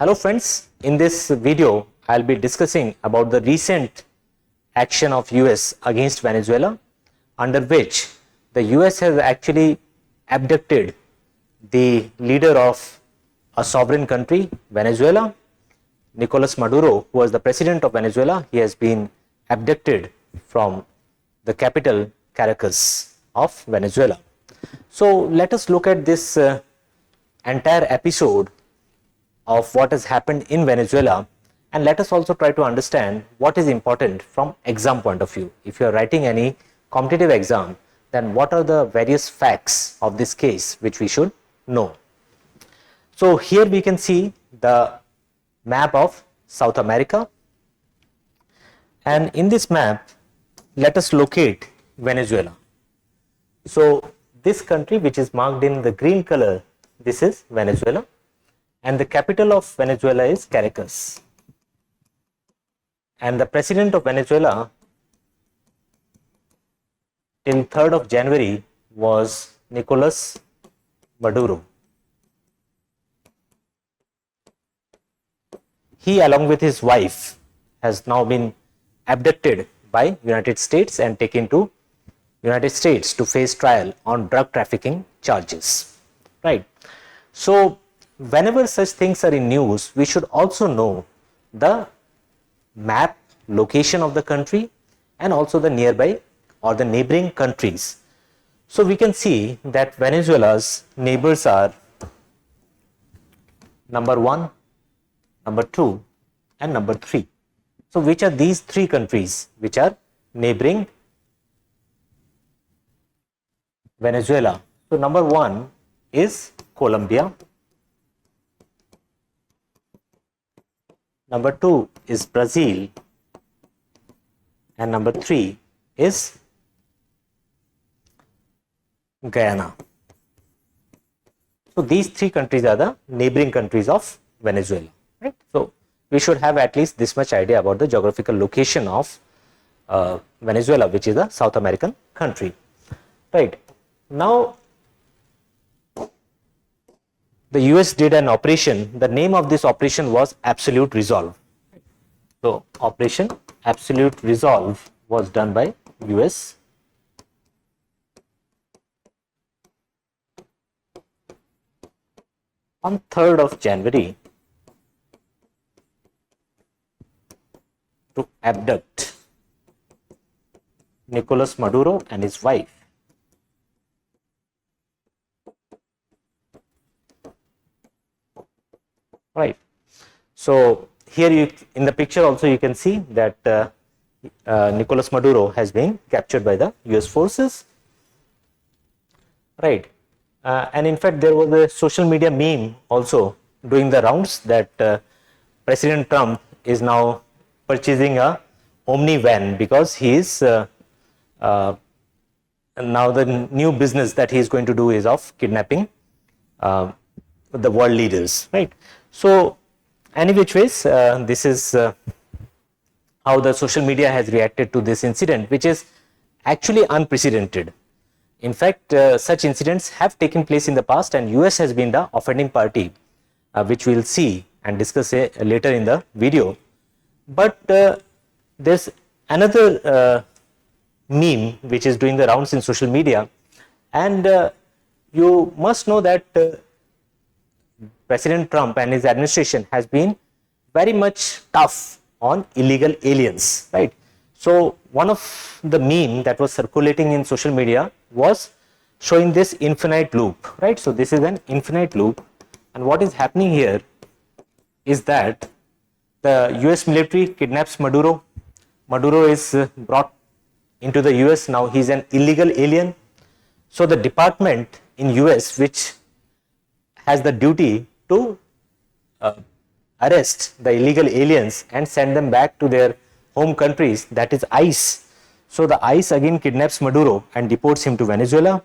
Hello friends, in this video I'll be discussing about the recent action of US against Venezuela, under which the US has actually abducted the leader of a sovereign country, Venezuela, Nicolás Maduro, who was the president of Venezuela. He has been abducted from the capital, Caracas of Venezuela. So let us look at this entire episode of what has happened in Venezuela, and let us also try to understand what is important from exam point of view. If you are writing any competitive exam, then what are the various facts of this case which we should know. So here we can see the map of South America, and in this map let us locate Venezuela. So this country which is marked in the green color, this is Venezuela, and the capital of Venezuela is Caracas, and the president of Venezuela till 3rd of January was Nicolás Maduro. He, along with his wife, has now been abducted by United States and taken to United States to face trial on drug trafficking charges, right? So whenever such things are in news, we should also know the map location of the country and also the nearby or the neighboring countries. So we can see that Venezuela's neighbors are number 1, number 2 and number 3. So which are these three countries which are neighboring Venezuela? So number 1 is Colombia, number 2 is Brazil, and number 3 is Guyana. So these three countries are the neighboring countries of Venezuela, right? So we should have at least this much idea about the geographical location of Venezuela, which is a South American country, right? Now the US did an operation. The name of this operation was Absolute Resolve. So Operation Absolute Resolve was done by US. On 3rd of January to abduct Nicolás Maduro and his wife. Right. So here you, in the picture also you can see that Nicolás Maduro has been captured by the US forces. Right. And in fact there was a social media meme also doing the rounds that President Trump is now purchasing a Omni van because he is now the new business that he is going to do is of kidnapping the world leaders, right? So any which ways, this is how the social media has reacted to this incident, which is actually unprecedented. In fact, such incidents have taken place in the past, and US has been the offending party, which we will see and discuss later in the video. But there's another meme which is doing the rounds in social media, and you must know that President Trump and his administration has been very much tough on illegal aliens, right? So one of the meme that was circulating in social media was showing this infinite loop, right? So this is an infinite loop, and what is happening here is that the US military kidnaps Maduro. Maduro is brought into the US. Now he is an illegal alien. So the department in US which has the duty to arrest the illegal aliens and send them back to their home countries, that is ICE. So the ICE again kidnaps Maduro and deports him to Venezuela.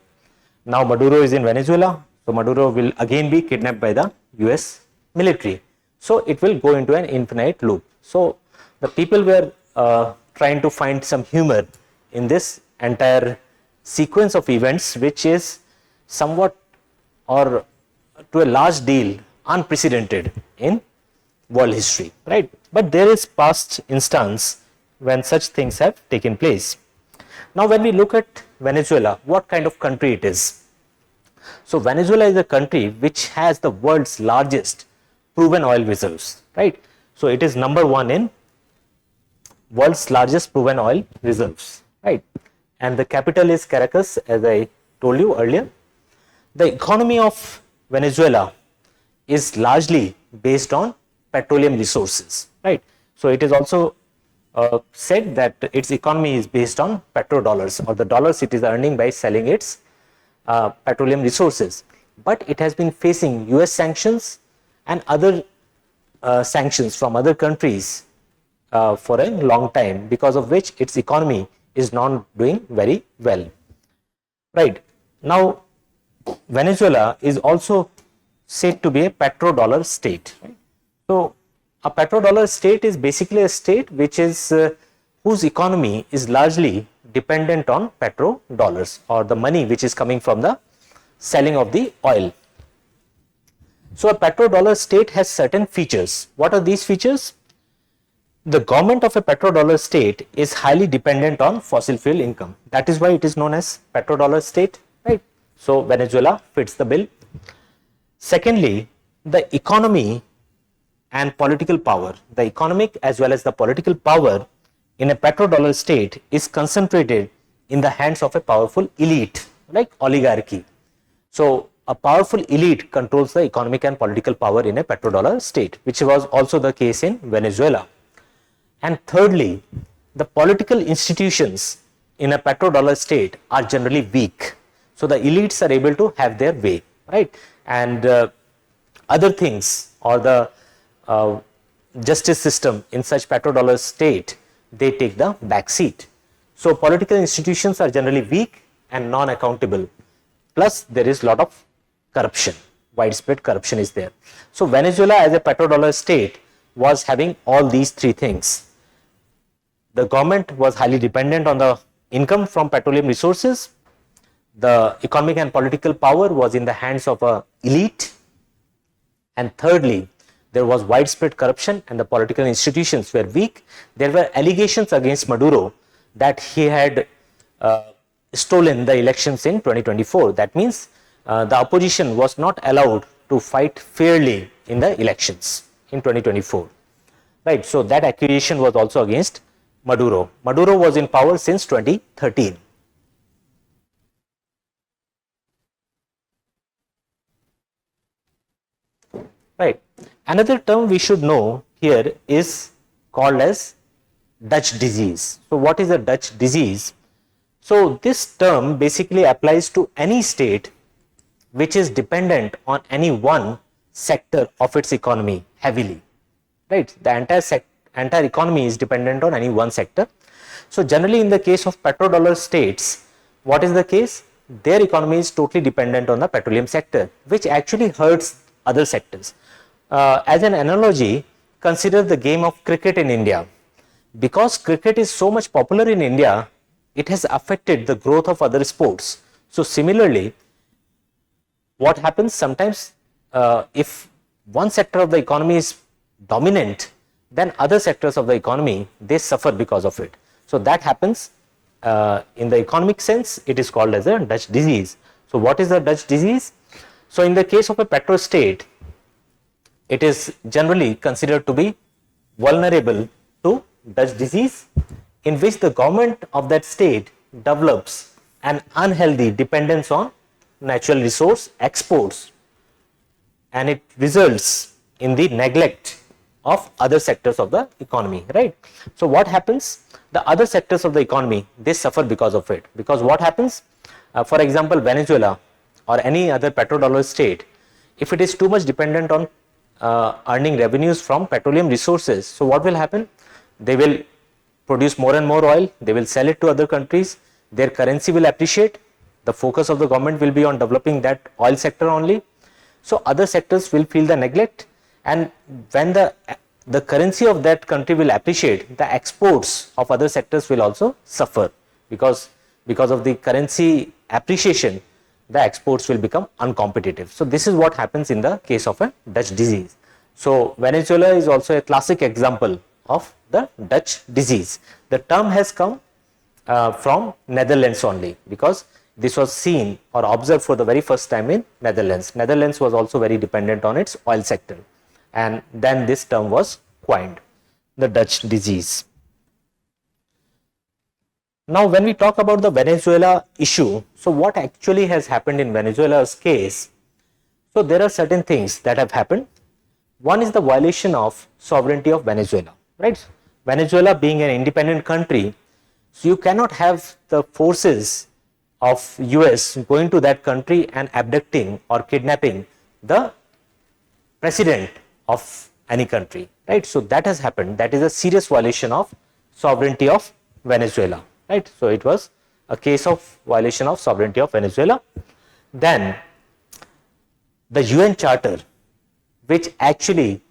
Now Maduro is in Venezuela, so Maduro will again be kidnapped by the US military. So it will go into an infinite loop. So the people were trying to find some humor in this entire sequence of events, which is somewhat or to a large deal unprecedented in world history, right? But there is past instance when such things have taken place. Now, when we look at Venezuela, what kind of country it is? So, Venezuela is a country which has the world's largest proven oil reserves, right? So, it is number one in world's largest proven oil reserves, right? And the capital is Caracas, as I told you earlier. The economy of Venezuela is largely based on petroleum resources, right? So, it is also said that its economy is based on petrodollars, or the dollars it is earning by selling its petroleum resources. But it has been facing US sanctions and other sanctions from other countries for a long time, because of which its economy is not doing very well, right? Now, Venezuela is also said to be a petrodollar state, right? So, a petrodollar state is basically a state which is whose economy is largely dependent on petrodollars, or the money which is coming from the selling of the oil. So, a petrodollar state has certain features. What are these features? The government of a petrodollar state is highly dependent on fossil fuel income. That is why it is known as petrodollar state, right? So, Venezuela fits the bill. Secondly, the economy and political power, the economic as well as the political power in a petrodollar state is concentrated in the hands of a powerful elite, like oligarchy. So, a powerful elite controls the economic and political power in a petrodollar state, which was also the case in Venezuela. And thirdly, the political institutions in a petrodollar state are generally weak. So, the elites are able to have their way, right? And other things, or the justice system in such petrodollar state, they take the back seat. So, political institutions are generally weak and non-accountable. Plus, there is a lot of corruption, widespread corruption is there. So, Venezuela as a petrodollar state was having all these three things. The government was highly dependent on the income from petroleum resources. The economic and political power was in the hands of an elite. And thirdly, there was widespread corruption and the political institutions were weak. There were allegations against Maduro that he had stolen the elections in 2024. That means the opposition was not allowed to fight fairly in the elections in 2024, right? So, that accusation was also against Maduro. Maduro was in power since 2013. Right. Another term we should know here is called as Dutch disease. So, what is a Dutch disease? So, this term basically applies to any state which is dependent on any one sector of its economy heavily, right? The entire economy is dependent on any one sector. So, generally in the case of petrodollar states, what is the case? Their economy is totally dependent on the petroleum sector, which actually hurts other sectors. As an analogy, consider the game of cricket in India. Because cricket is so much popular in India, it has affected the growth of other sports. So, similarly, what happens sometimes, if one sector of the economy is dominant, then other sectors of the economy, they suffer because of it. So, that happens in the economic sense, it is called as a Dutch disease. So, what is the Dutch disease? So, in the case of a petro state, it is generally considered to be vulnerable to Dutch disease, in which the government of that state develops an unhealthy dependence on natural resource exports, and it results in the neglect of other sectors of the economy, right? So, what happens? The other sectors of the economy, they suffer because of it. Because what happens? For example, Venezuela or any other petrodollar state, if it is too much dependent on earning revenues from petroleum resources, so what will happen? They will produce more and more oil, they will sell it to other countries, their currency will appreciate, the focus of the government will be on developing that oil sector only. So, other sectors will feel the neglect, and when the currency of that country will appreciate, the exports of other sectors will also suffer, because of the currency appreciation, the exports will become uncompetitive. So, this is what happens in the case of a Dutch disease. So Venezuela is also a classic example of the Dutch disease. The term has come from Netherlands only, because this was seen or observed for the very first time in Netherlands. Netherlands was also very dependent on its oil sector, and then this term was coined, the Dutch disease. Now when we talk about the Venezuela issue, so what actually has happened in Venezuela's case? So there are certain things that have happened. One is the violation of sovereignty of Venezuela, right? Venezuela being an independent country, so you cannot have the forces of US going to that country and abducting or kidnapping the president of any country, right? So that has happened. That is a serious violation of sovereignty of Venezuela, right? So it was a case of violation of sovereignty of Venezuela. Then the UN Charter, which actually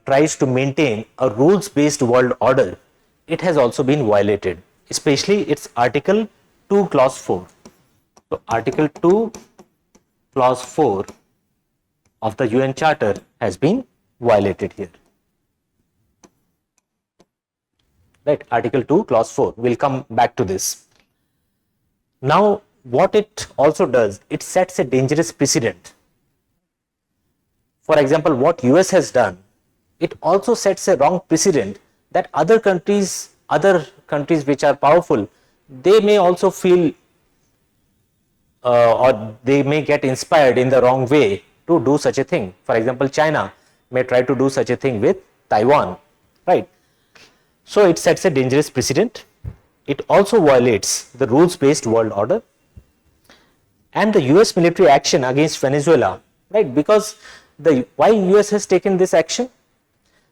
tries to maintain a rules-based world order, it has also been violated, especially its Article 2 Clause 4. So Article 2 Clause 4 of the UN Charter has been violated here. Right, Article 2 Clause 4. We'll come back to this. Now, what it also does, it sets a dangerous precedent. For example, what US has done, it also sets a wrong precedent that other countries which are powerful, they may also feel or they may get inspired in the wrong way to do such a thing. For example, China may try to do such a thing with Taiwan, right? So it sets a dangerous precedent. It also violates the rules-based world order. And the US military action against Venezuela, right? Because why US has taken this action?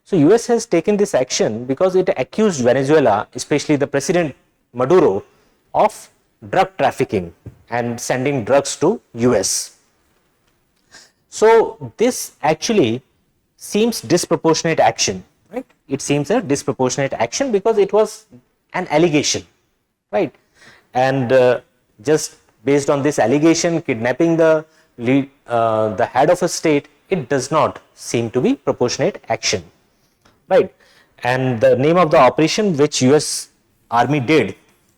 So US has taken this action because it accused Venezuela, especially the President Maduro, of drug trafficking and sending drugs to US. So this actually seems disproportionate action, right? It seems a disproportionate action because it was an allegation, right? And just based on this allegation, kidnapping the head of a state, it does not seem to be proportionate action, right? And the name of the operation which US Army did,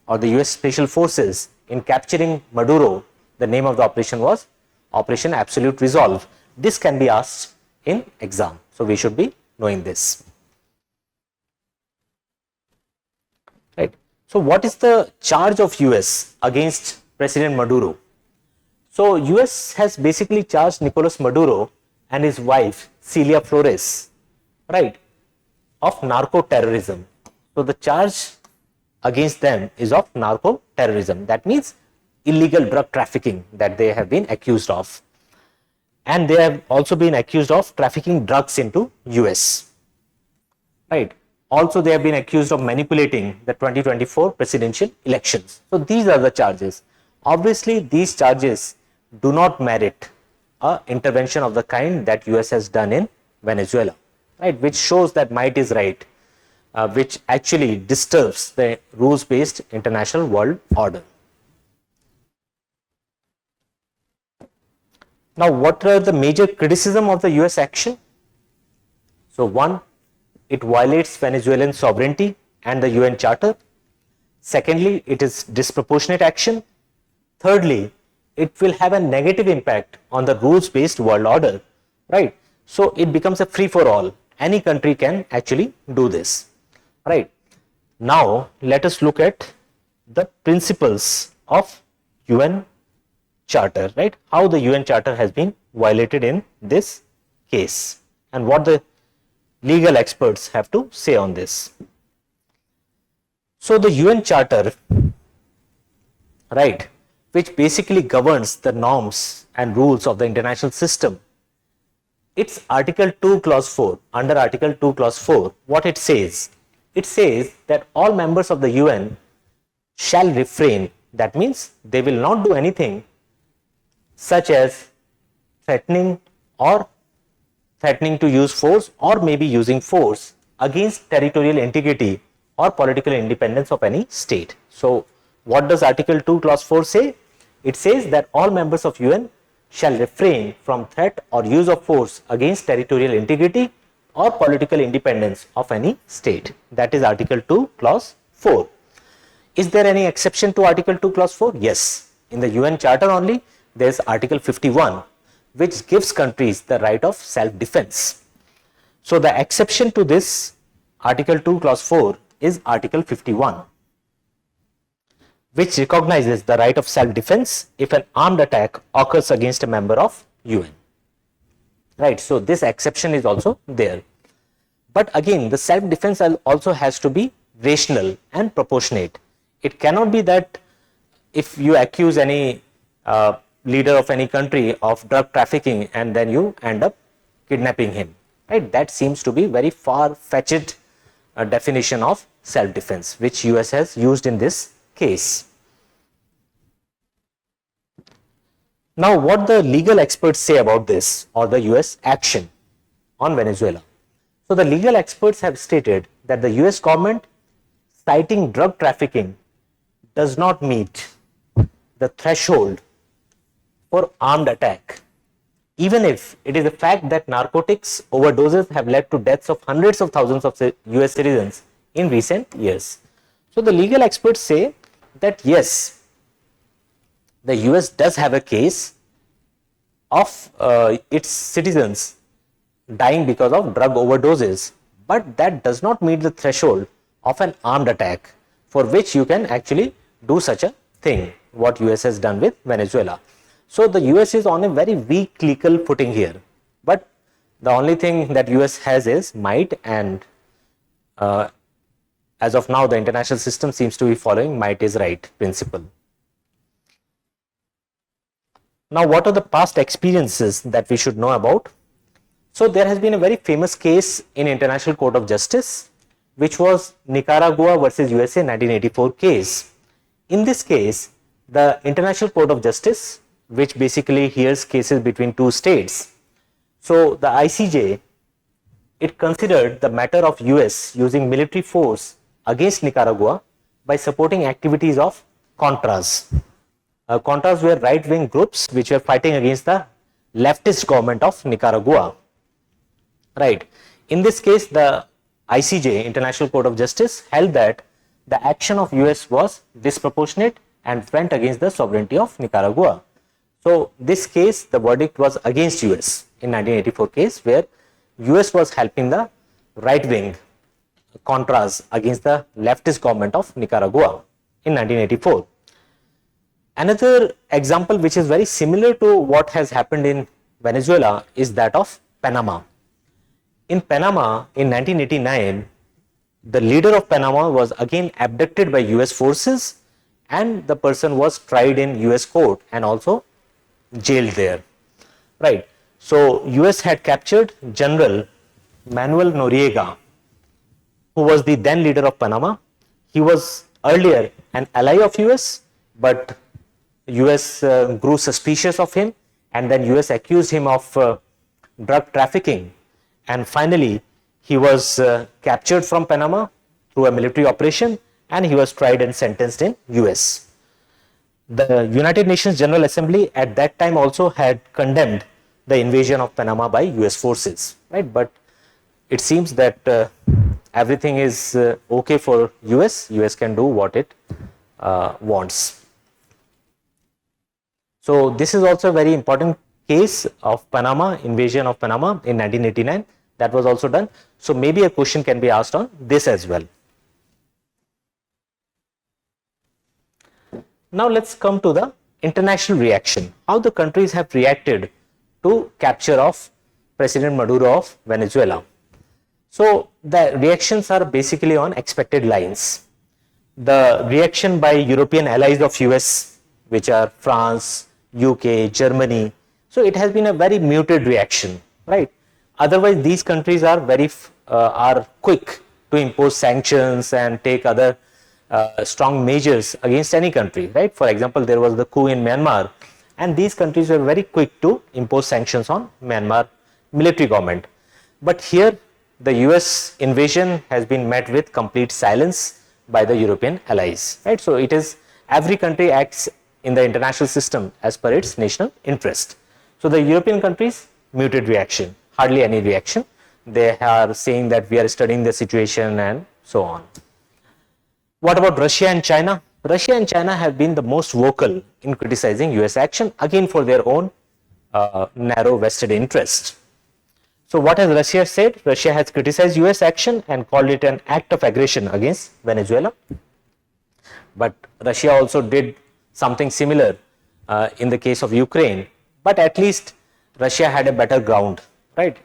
or the US Special Forces, in capturing Maduro, the name of the operation was Operation Absolute Resolve. This can be asked in exam, so we should be knowing this, right? So what is the charge of US against President Maduro? So US has basically charged Nicolás Maduro and his wife Celia Flores, right, of narco terrorism. So the charge against them is of narco terrorism. That means illegal drug trafficking that they have been accused of. And they have also been accused of trafficking drugs into US, right? Also, they have been accused of manipulating the 2024 presidential elections. So these are the charges. Obviously, these charges do not merit a intervention of the kind that US has done in Venezuela, right? Which shows that might is right, which actually disturbs the rules-based international world order. Now, what are the major criticism of the US action? So one, it violates Venezuelan sovereignty and the UN Charter. Secondly, it is disproportionate action. Thirdly, it will have a negative impact on the rules-based world order, right? So it becomes a free-for-all. Any country can actually do this, right? Now, let us look at the principles of UN Charter, right? How the UN Charter has been violated in this case and what the legal experts have to say on this. So the UN Charter, right, which basically governs the norms and rules of the international system, it's Article 2 Clause 4. Under Article 2 Clause 4, what it says? It says that all members of the UN shall refrain. That means they will not do anything such as threatening to use force or maybe using force against territorial integrity or political independence of any state. So what does Article 2 Clause 4 say? It says that all members of UN shall refrain from threat or use of force against territorial integrity or political independence of any state. That is Article 2, Clause 4. Is there any exception to Article 2, Clause 4? Yes. In the UN Charter only, there is Article 51, which gives countries the right of self-defense. So the exception to this Article 2, Clause 4 is Article 51, which recognizes the right of self-defense if an armed attack occurs against a member of UN. Right, so this exception is also there. But again, the self-defense also has to be rational and proportionate. It cannot be that if you accuse any leader of any country of drug trafficking and then you end up kidnapping him. Right, that seems to be very far-fetched definition of self-defense, which US has used in this case. Now, what the legal experts say about this or the US action on Venezuela. So, the legal experts have stated that the US government, citing drug trafficking, does not meet the threshold for armed attack, even if it is a fact that narcotics overdoses have led to deaths of hundreds of thousands of US citizens in recent years. So, the legal experts say that yes, the US does have a case of its citizens dying because of drug overdoses, but that does not meet the threshold of an armed attack for which you can actually do such a thing, what US has done with Venezuela. So the US is on a very weak legal footing here, but the only thing that US has is might, and as of now the international system seems to be following might is right principle. Now, what are the past experiences that we should know about? So there has been a very famous case in International Court of Justice, which was Nicaragua versus USA 1984 case. In this case, the International Court of Justice, which basically hears cases between two states, so the ICJ, it considered the matter of US using military force against Nicaragua by supporting activities of Contras. Contras were right-wing groups which were fighting against the leftist government of Nicaragua. Right. In this case, the ICJ, International Court of Justice, held that the action of US was disproportionate and went against the sovereignty of Nicaragua. So this case, the verdict was against US in 1984 case, where US was helping the right-wing Contras against the leftist government of Nicaragua in 1984. Another example which is very similar to what has happened in Venezuela is that of Panama. In Panama in 1989, the leader of Panama was again abducted by US forces, and the person was tried in US court and also jailed there. Right. So US had captured General Manuel Noriega, who was the then leader of Panama. He was earlier an ally of US, but US grew suspicious of him, and then US accused him of drug trafficking, and finally he was captured from Panama through a military operation, and he was tried and sentenced in US. The United Nations General Assembly at that time also had condemned the invasion of Panama by US forces, right? But it seems that everything is okay for US. US can do what it wants. So this is also a very important case of Panama, invasion of Panama in 1989. That was also done. So maybe a question can be asked on this as well. Now let's come to the international reaction. How the countries have reacted to capture of President Maduro of Venezuela. So the reactions are basically on expected lines. The reaction by European allies of US, which are France, UK, Germany, so it has been a very muted reaction, right? Otherwise, these countries are are quick to impose sanctions and take other strong measures against any country, right? For example, there was the coup in Myanmar, and these countries were very quick to impose sanctions on Myanmar military government. But here, the US invasion has been met with complete silence by the European allies, right? So it is every country acts in the international system as per its national interest. So the European countries, muted reaction, hardly any reaction. They are saying that we are studying the situation and so on. What about Russia and China? Russia and China have been the most vocal in criticizing US action, again for their own narrow vested interest. So what has Russia said? Russia has criticized US action and called it an act of aggression against Venezuela. But Russia also did something similar in the case of Ukraine, but at least Russia had a better ground, right?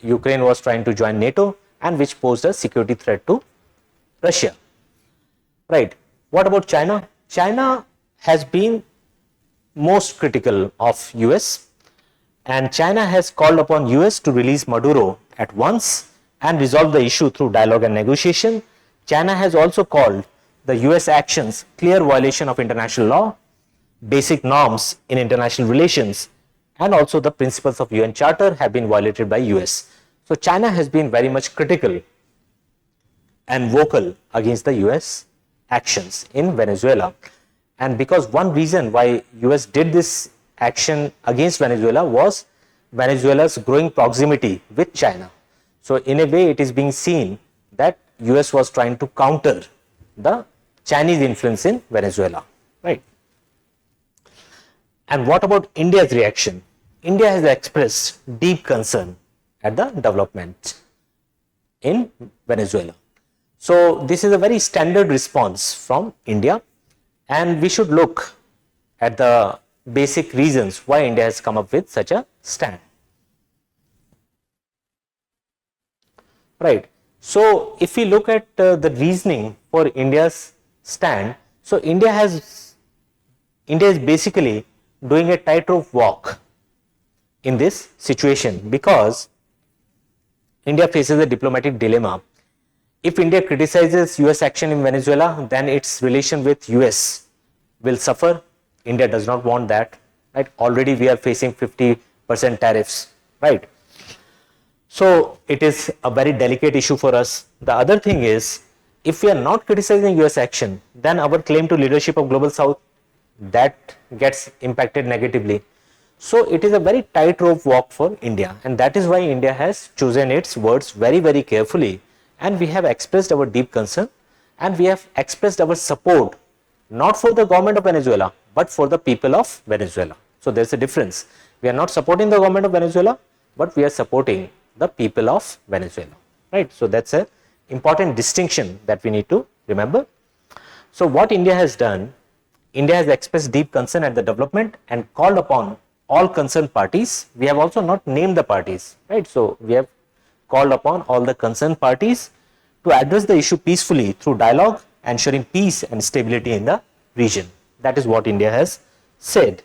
Ukraine was trying to join NATO, and which posed a security threat to Russia, right? What about China? China has been most critical of US, and China has called upon US to release Maduro at once and resolve the issue through dialogue and negotiation. China has also called the US actions clear violation of international law, basic norms in international relations, and also the principles of UN Charter have been violated by US. So China has been very much critical and vocal against the US actions in Venezuela. And because one reason why US did this action against Venezuela was Venezuela's growing proximity with China. So in a way, it is being seen that US was trying to counter the Chinese influence in Venezuela, right? And what about India's reaction? India has expressed deep concern at the development in Venezuela. So this is a very standard response from India, and we should look at the basic reasons why India has come up with such a stand. Right. So if we look at the reasoning for India's stand, so India is basically doing a tightrope walk in this situation, because India faces a diplomatic dilemma. If India criticizes US action in Venezuela, then its relation with US will suffer. India does not want that, right? Already we are facing 50% tariffs, right? So it is a very delicate issue for us. The other thing is, if we are not criticizing US action, then our claim to leadership of Global South, that gets impacted negatively. So it is a very tightrope walk for India, and that is why India has chosen its words very, very carefully, and we have expressed our deep concern, and we have expressed our support not for the government of Venezuela, but for the people of Venezuela. So there's a difference. We are not supporting the government of Venezuela, but we are supporting the people of Venezuela, right? So that's a important distinction that we need to remember. So what India has done, India has expressed deep concern at the development and called upon all concerned parties. We have also not named the parties, right? So we have called upon all the concerned parties to address the issue peacefully through dialogue, ensuring peace and stability in the region. That is what India has said.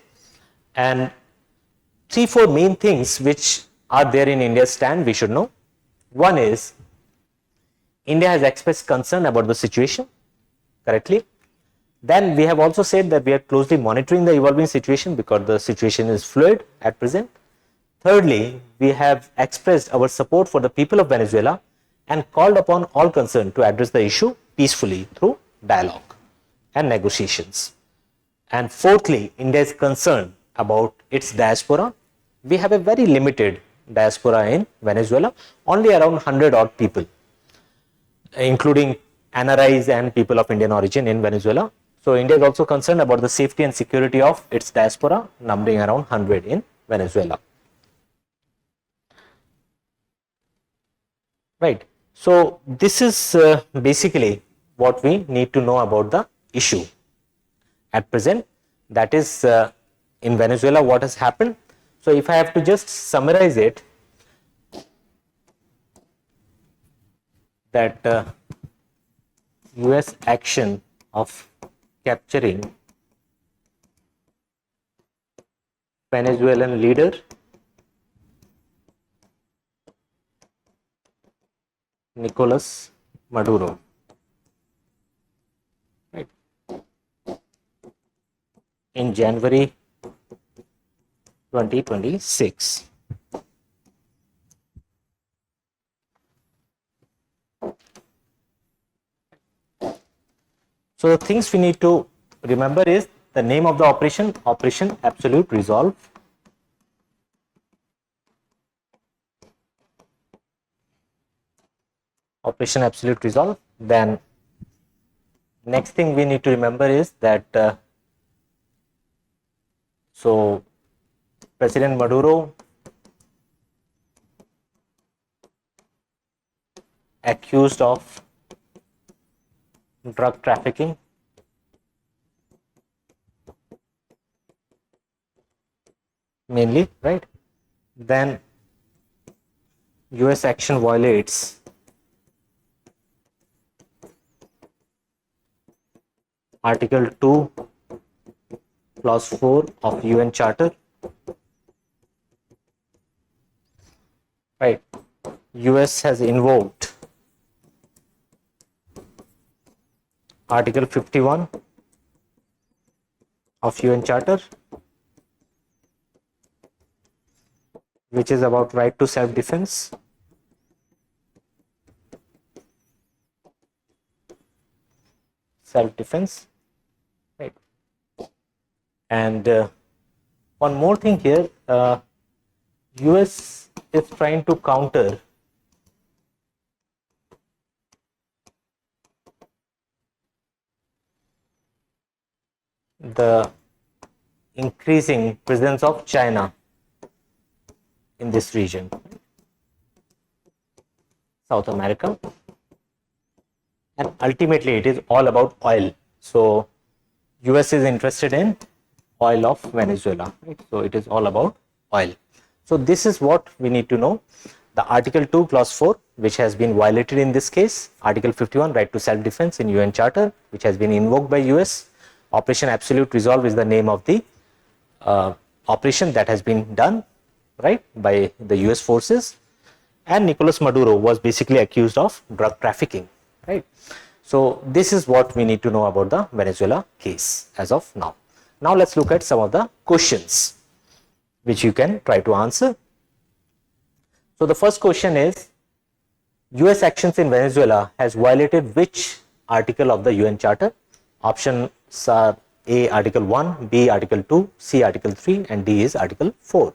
And 3-4 main things which are there in India's stand we should know. One is, India has expressed concern about the situation correctly. Then we have also said that we are closely monitoring the evolving situation because the situation is fluid at present. Thirdly, we have expressed our support for the people of Venezuela and called upon all concerned to address the issue peacefully through dialogue and negotiations. And fourthly, India is concerned about its diaspora. We have a very limited diaspora in Venezuela, only around 100 odd people, including NRIs and people of Indian origin in Venezuela. So India is also concerned about the safety and security of its diaspora, numbering around 100 in Venezuela. Right. So this is basically what we need to know about the issue at present. That is in Venezuela what has happened. So if I have to just summarize it, that US action of capturing Venezuelan leader Nicolás Maduro, right, in January 2026. So the things we need to remember is the name of the operation, Operation Absolute Resolve. Operation Absolute Resolve. Then next thing we need to remember is that so President Maduro accused of drug trafficking, mainly, right? Then US action violates Article 2 Clause 4 of UN Charter, right? US has invoked Article 51 of UN Charter, which is about right to self-defense. Self-defense, right? And one more thing here, US is trying to counter the increasing presence of China in this region, South America, and ultimately it is all about oil. So US is interested in oil of Venezuela, right? So it is all about oil. So this is what we need to know. The Article 2 Clause 4, which has been violated in this case, Article 51, right to self-defense in UN Charter, which has been invoked by US. Operation Absolute Resolve is the name of the operation that has been done, right, by the US forces. And Nicolás Maduro was basically accused of drug trafficking, right? So this is what we need to know about the Venezuela case as of now. Now let's look at some of the questions which you can try to answer. So the first question is, US actions in Venezuela has violated which article of the UN Charter? Options are A, Article 1, B, Article 2, C, Article 3, and D is Article 4.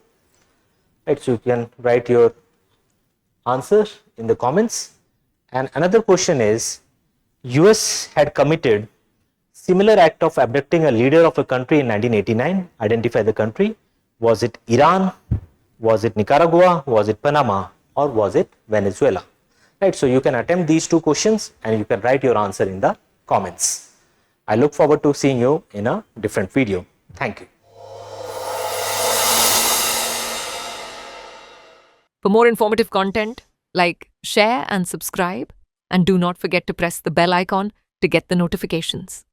Right, so you can write your answer in the comments. And another question is, US had committed similar act of abducting a leader of a country in 1989. Identify the country. Was it Iran? Was it Nicaragua? Was it Panama? Or was it Venezuela? Right, so you can attempt these two questions and you can write your answer in the comments. I look forward to seeing you in a different video. Thank you. For more informative content, like, share and subscribe, and do not forget to press the bell icon to get the notifications.